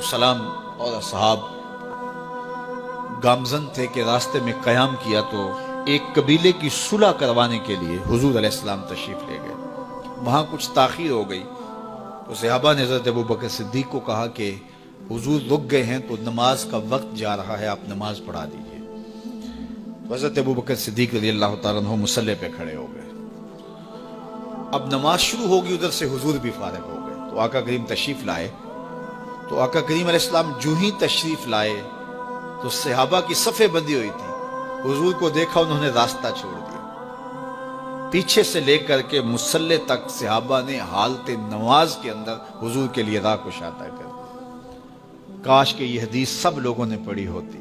सलाम और असहाब गामजन थे कि रास्ते में कयाम किया तो एक कबीले की सुलह करवाने के लिए हुजूर अलैहिस्सलाम तशरीफ ले गए। वहाँ कुछ ताख़ीर हो गई तो सहाबा ने हज़रत अबू बकर सिद्दीक़ को कहा कि हुजूर रुक गए हैं तो नमाज का वक्त जा रहा है, आप नमाज पढ़ा दीजिए। तो हज़रत अबू बकर सिद्दीक़ रज़ियल्लाहु ताला अन्हु मुसल्ले पे खड़े हो गए। अब नमाज शुरू होगी, उधर से हुजूर भी फारिग हो गए। तो आका करीम तशरीफ लाए। तो आका करीम अलैहिस्सलाम जो ही तशरीफ लाए तो सहाबा की सफ़े बंदी हुई थी। हुजूर को देखा, उन्होंने रास्ता छोड़ दिया। पीछे से लेकर के मुसल्ले तक सहाबा ने हालत नमाज के अंदर हुजूर के लिए राह कुशादा कर दिया। काश के ये हदीस सब लोगों ने पढ़ी होती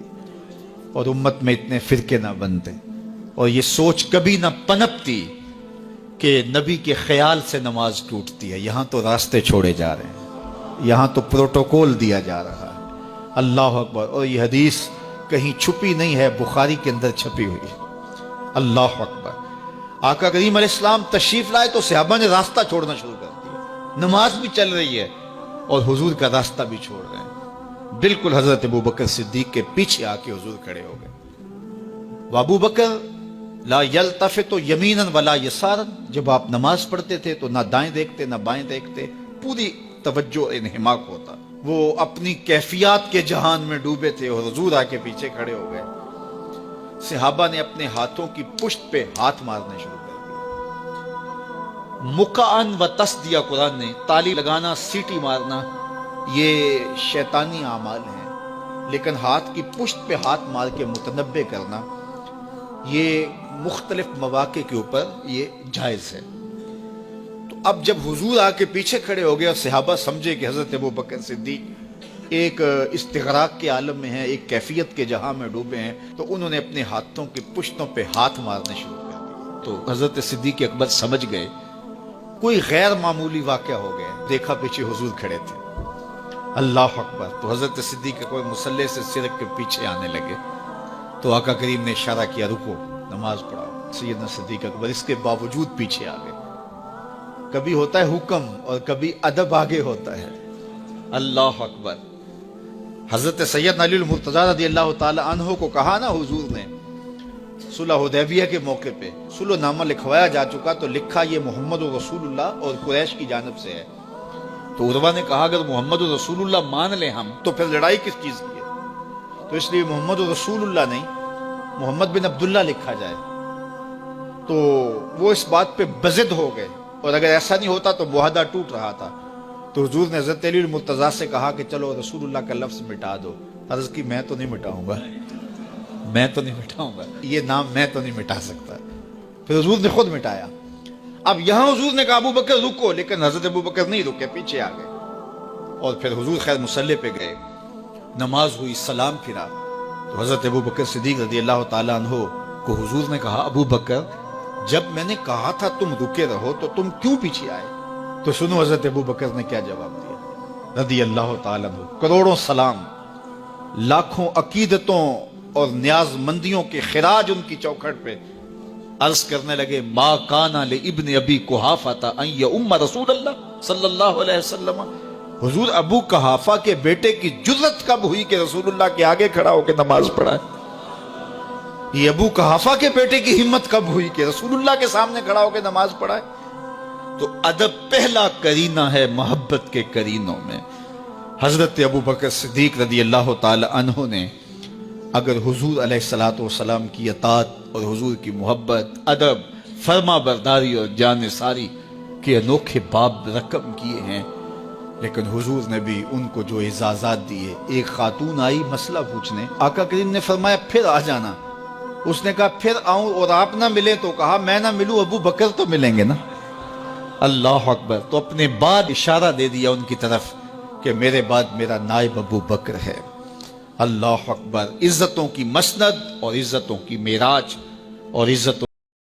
और उम्मत में इतने फिरके ना बनते और ये सोच कभी ना पनपती कि नबी के ख्याल से नमाज टूटती है। यहाँ तो रास्ते छोड़े जा रहे हैं, यहाँ तो प्रोटोकॉल दिया जा रहा है। अल्लाह अकबर। और ये हदीस कहीं छुपी नहीं है, बुखारी के अंदर छपी हुई है। अल्लाह अकबर। आका करीम अलैहिस्सलाम तशरीफ लाए तो सहाबा ने रास्ता छोड़ना शुरू कर दिया। नमाज भी चल रही है और हुजूर का रास्ता भी छोड़ रहे हैं। बिल्कुल हजरत अबू बकर सिद्दीक के पीछे आके हुजूर खड़े हो गए। अबू बकर ला यल्तफितु यमीनन वला यसारन, जब आप नमाज पढ़ते थे तो ना दाएं देखते ना बाएं देखते, पूरी तवज्जो इन्हिमाक होता। वो अपनी कैफियत के जहान में डूबे थे और हुजूर आके पीछे खड़े हो गए। सहाबा ने अपने हाथों की पुश्त पे हाथ मारने शुरू कर दिए। मुकान व तस दिया कुरान ने, ताली लगाना, सीटी मारना ये शैतानी आमाल हैं, लेकिन हाथ की पुश्त पे हाथ मार के मुतनब्बे करना ये मुख्तलिफ मवाक़े के ऊपर ये जायज़ है। तो अब जब हुजूर आके पीछे खड़े हो गए और सहाबा समझे कि हज़रत अबू बकर सिद्दीक एक इस्तिग़राक़ के आलम में है, एक कैफियत के जहां में डूबे हैं, तो उन्होंने अपने हाथों की पुश्तों पे हाथ मारने शुरू कर दिए। तो हज़रत सिद्दीक़ अकबर समझ गए कोई गैर मामूली वाक़या हो गया। देखा पीछे हुजूर खड़े थे। अल्लाह अकबर। तो हज़रत सिद्दीक़ अकबर मुसल्ले से सिर के पीछे आने लगे तो आका करीम ने इशारा किया, रुको, नमाज पढ़ाओ। सैयदना सिद्दीक़ अकबर इसके बावजूद पीछे आ गए। कभी होता है हुक्म और कभी अदब आगे होता है। अल्लाह अकबर। हजरत सैयदना अली मुर्तज़ा रज़ियल्लाहु ताला अन्हु को कहा ना हुजूर ने, सुलह हुदैबिया के मौके पे सुलहनामा लिखवाया जा चुका, तो लिखा ये मोहम्मद रसूलुल्लाह और कुरैश की जानिब से है। तो उर्वा ने कहा अगर मोहम्मद रसूलुल्लाह मान ले हम तो फिर लड़ाई किस चीज की है? तो इसलिए मोहम्मद रसूलुल्लाह नहीं, मोहम्मद बिन अब्दुल्ला लिखा जाए। तो वो इस बात पे बज़िद हो गए और अगर ऐसा नहीं होता तो मुआहदा टूट रहा था। तो हुजूर ने हज़रत अली मुर्तज़ा से कहा कि चलो रसूलुल्लाह का लफ्ज़ मिटा दो। अर्ज़ की मैं तो नहीं मिटाऊंगा, मैं तो नहीं मिटाऊंगा, ये नाम मैं तो नहीं मिटा सकता। फिर हुजूर ने खुद मिटाया। अब यहां हुजूर ने कहा अबू बकर रुको, लेकिन हज़रत अबू बकर नहीं रुके, पीछे आ गए। और फिर हुजूर खैर मुसल्ले पे गए, नमाज हुई, सलाम फिरा। तो हज़रत अबू बकर सिद्दीक़ रज़ियल्लाहु ताला अन्हु को हुजूर ने कहा अबू बकर जब मैंने कहा था तुम रुके रहो तो तुम क्यों पीछे आए? तो सुनो हज़रत अबू बकर ने क्या जवाब दिया रज़ियल्लाहु ताला अन्हु। करोड़ों सलाम, लाखों अकीदतों और न्याज़मंदियों के खिराज उनकी चौखट पे अर्ज करने लगे, मा काना ले इब्न अबी कुहाफा अन यउम्म रसूलल्लाह सल्लल्लाहु अलैहि वसल्लम। हुजूर अबू कुहाफा के बेटे की जुर्रत कब हुई कि रसूलुल्लाह के आगे खड़ा होकर नमाज पढ़ाए? ये अबू कुहाफा के बेटे की हिम्मत कब हुई कि रसूलुल्लाह के सामने खड़ा होकर नमाज पढ़ाए? तो अदब पहला करीना है मोहब्बत के करीनों में। हजरत अबू बकर सिद्दीक रज़ियल्लाहु ताला अन्हु ने अगर हुजूर अलैहिस्सलातु वस्सलाम की अतात और हुजूर की मोहब्बत, अदब, फर्मा बरदारी और जानिसारी के अनोखे बाब रकम किए हैं, लेकिन हुजूर ने भी उनको जो इजाज़त दिए। एक खातून आई मसला पूछने, आका करीम ने फरमाया फिर आ जाना। उसने कहा फिर आऊं और आप ना मिले? तो कहा मैं ना मिलूं, अबू बकर तो मिलेंगे ना। अल्लाह अकबर। तो अपने बाद इशारा दे दिया उनकी तरफ कि मेरे बाद मेरा नायब अबू बकर है। अल्लाह अकबर। इज्जतों की मसनद और इज्जतों की मेराज और इज्जतों